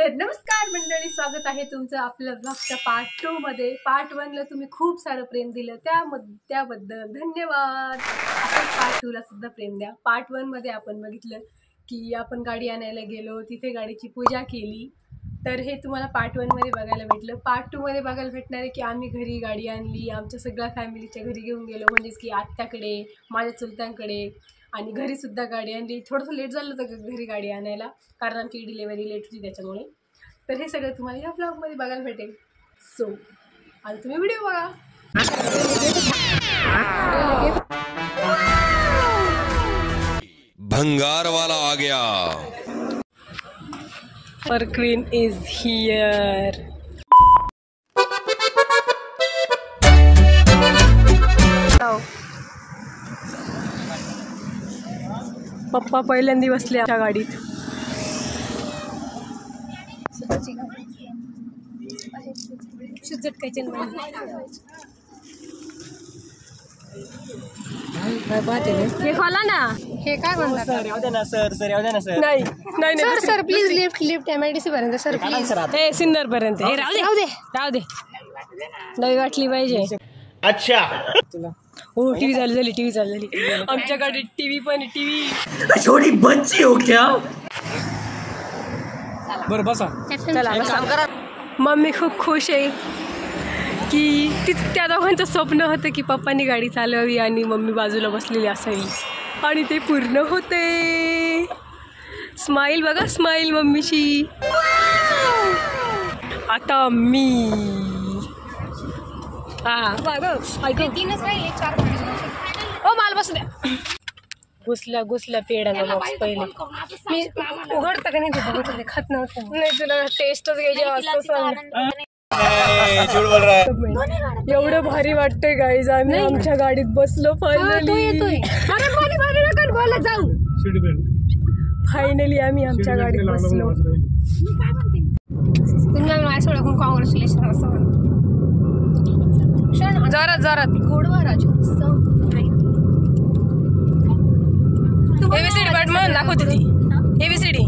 तर नमस्कार मंडळी, स्वागत आहे तुमचं आपल्या ब्लॉगच्या पार्ट 2 मध्ये। पार्ट 1 ला तुम्ही खूप सारं प्रेम दिलं, त्याबद्दल धन्यवाद। पार्ट 2 ला सुद्धा प्रेम द्या। पार्ट 1 मध्ये आपण बघितलं की आपण गाडी आणायला गेलो, तिथे गाडीची पूजा केली। तर हे तुम्हाला पार्ट 1 मध्ये बघायला भेटलं। पार्ट 2 मध्ये बघायला भेटणार आहे की आम्ही घरी गाडी आणली, आमच्या सगळ्या फॅमिलीच्या घरी घेऊन गेलो, म्हणजेच की आत्याकडे, माझ्या चुलत्यांकडे, आणि घरी सुद्धा गाडी आणली। थोडंसं लेट झालं होतं घरी गाडी आणायला, कारण आमची डिलिव्हरी लेट होती त्याच्यामुळे। तर हे सगळं तुम्हाला या ब्लॉगमध्ये बघायला भेटेल। सो आता तुम्ही व्हिडिओ बघा। भंगार वाला आ गया। Our queen is here. पप्पा पहिल्यांदा बसले आमच्या गाडीत। हे खोला ना, हे काय म्हणतात? नाही नाही नाही सर प्लीज लिफ्ट एमआयडीसी पर्यंत सर प्लीज। हे सिन्नर पर्यंत हे राहू दे नवी वाटली पाहिजे। अच्छा हो, टीव्ही झाली आमच्या गाडीत टीव्ही पण छोटी बच्ची हो क्या। बरं बसा, चला बसा। मम्मी खूप खुश आहे की त्या दोघांचं स्वप्न होतं की पप्पांनी गाडी चालवावी आणि मम्मी बाजूला बसलेली असावी, आणि ते पूर्ण होते। स्माईल बघा, स्माईल मम्मीची। आता मी ओ माल बसू द्या। घुसला पेड्याला बॉक्स पहिले मी उघडतं का नाही, ते बघत खात नव्हतं। नाही, तुला टेस्टच घ्यायची असं एवढं भारी वाटतंय गाईज। आम्ही आमच्या गाडीत बसलो फायनली। फायनली आम्ही आमच्या गाडीत बसलो। कॉंग्रॅच्युलेशन असं जोरात गोडवा राजू। एबीसीडी पाठ म्हणून दाखवते ती एबीसीडी।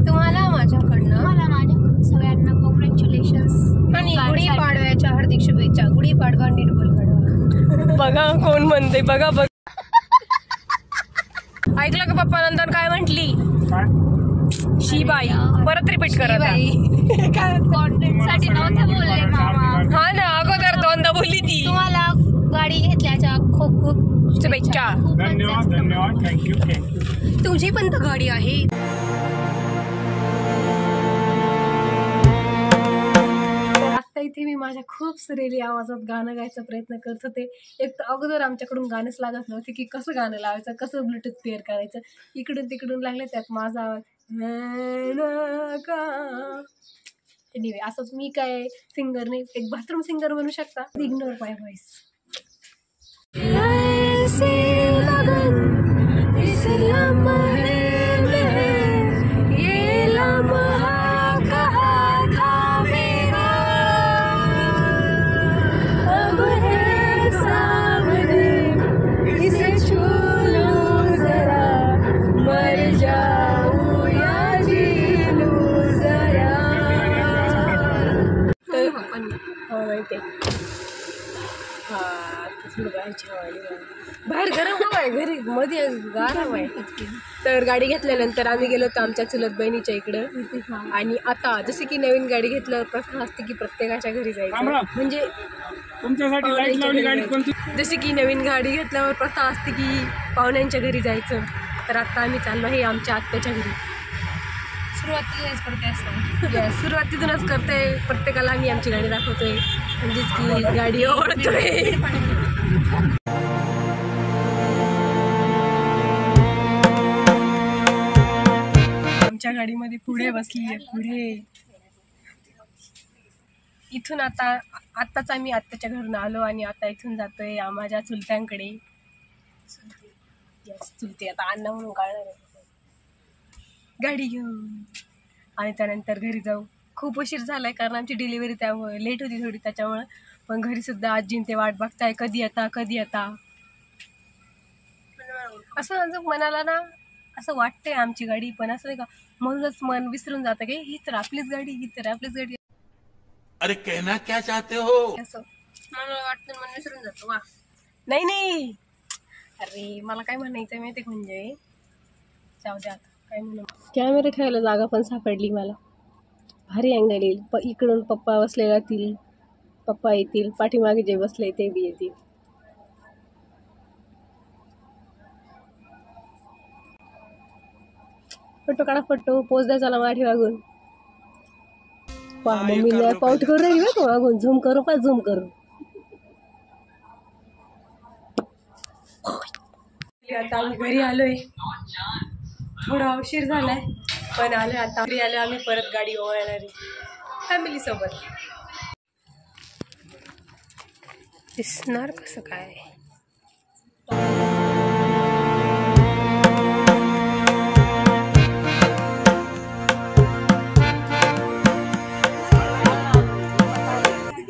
तुम्हाला माझ्याकडनं सगळ्यांना कॉंग्रॅच्युलेशन्स आणि गुढीपाडव्याच्या हार्दिक शुभेच्छा। गुढीपाडवा नीट बोल बघा कोण म्हणते, बघा ऐकलं का पप्पा नंतर काय म्हटली? शिबाई परत रिपीट करा। कॉन्टेंट साठी नव्हते बोलले मामा। हा ना, अगोदर दोनदा बोलली ती। तुम्हाला गाडी घेतल्याच्या खूप खूप शुभेच्छा। धन्यवाद थँक्यू। तुझी पण तर गाडी आहे। आता इथे मी माझ्या खूप सुरेली आवाजात गाणं गायचा प्रयत्न करत होते। एक तर अगोदर आमच्याकडून गाणंच लागत नव्हते की कसं गाणं लावायचं, कसं ब्लूटूथ पेअर करायचं। इकडून तिकडून लागले, त्यात माझा आवाज एनिवे असंच। मी काय सिंगर नाही, एक बाथरूम सिंगर बनू शकता। इग्नोर माय व्हॉइस। बाहेर गरम हवा आहे, घरी मध्ये गारम आहे। तर गाडी घेतल्यानंतर आम्ही गेलो होतो आमच्या चुलत बहिणीच्या इकडं। आणि आता जसे की नवीन गाडी घेतल्यावर प्रथा असते की प्रत्येकाच्या घरी जायचं, म्हणजे जसे की नवीन गाडी घेतल्यावर प्रथा असते की पाहुण्यांच्या घरी जायचं। तर आता आम्ही चाललो आहे आमच्या आत्याच्या घरी। सुरुवातीतूनच करते, प्रत्येकाला आम्ही आमची गाडी दाखवतोय, म्हणजेच की गाडी ओढतोय। आमच्या गाडीमध्ये पुढे बसली आहे, पुढे। इथून आत्ताच आम्ही आत्याच्या घरून आलो आणि आता इथून जातोय माझ्या चुलत्यांकडे। चुलते आता अण्णा म्हणून काढणार आहे गाडी घेऊन, आणि त्यानंतर घरी जाऊ। खूप उशीर झालाय कारण आमची डिलिव्हरी त्यामुळे लेट होती थोडी, त्याच्यामुळे। पण घरी सुद्धा आजीन ते वाट बघताय, कधी येता। असं म्हणजे मनाला ना असं वाटतंय आमची गाडी, पण असं नाही का म्हणूनच मन विसरून जातं की ही तर आपलीच गाडी, ही तर आपलीच गाडी. अरे कहना क्या चाहते हो? असं मला वाटतं, मन विसरून जातं. वा नाही नाही, अरे मला काय म्हणायचं माहिती म्हणजे, जाऊ द्या आता काय म्हणू. कॅमेरा ठेवायला जागा पण सापडली मला. भारी अँगल येईल. इकडून पप्पा बसले जातील, पप्पा येतील, पाठीमागे जे बसले ते बी येतील. फोटो काढा, फोटो पोज द्या चला माठी मागून. मम्मीला पाऊट करू राहिली बघ मागून. झूम करू का, झूम करू. आता आम्ही घरी आलोय, थोडा उशीर झालाय पण आलोय आता घरी. आलोय आम्ही, परत गाडी ओवाळणारी फॅमिली सोबत. दिसणार कसं काय.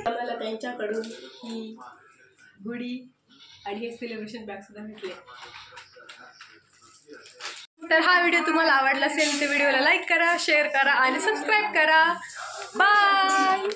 आम्हाला त्यांच्याकडून ही गुढी आणि हे सेलिब्रेशन बॅग सुद्धा भेटले. तर हा व्हिडिओ तुम्हाला आवडला असेल तर व्हिडिओला लाईक करा, शेअर करा आणि सबस्क्राईब करा. बाय.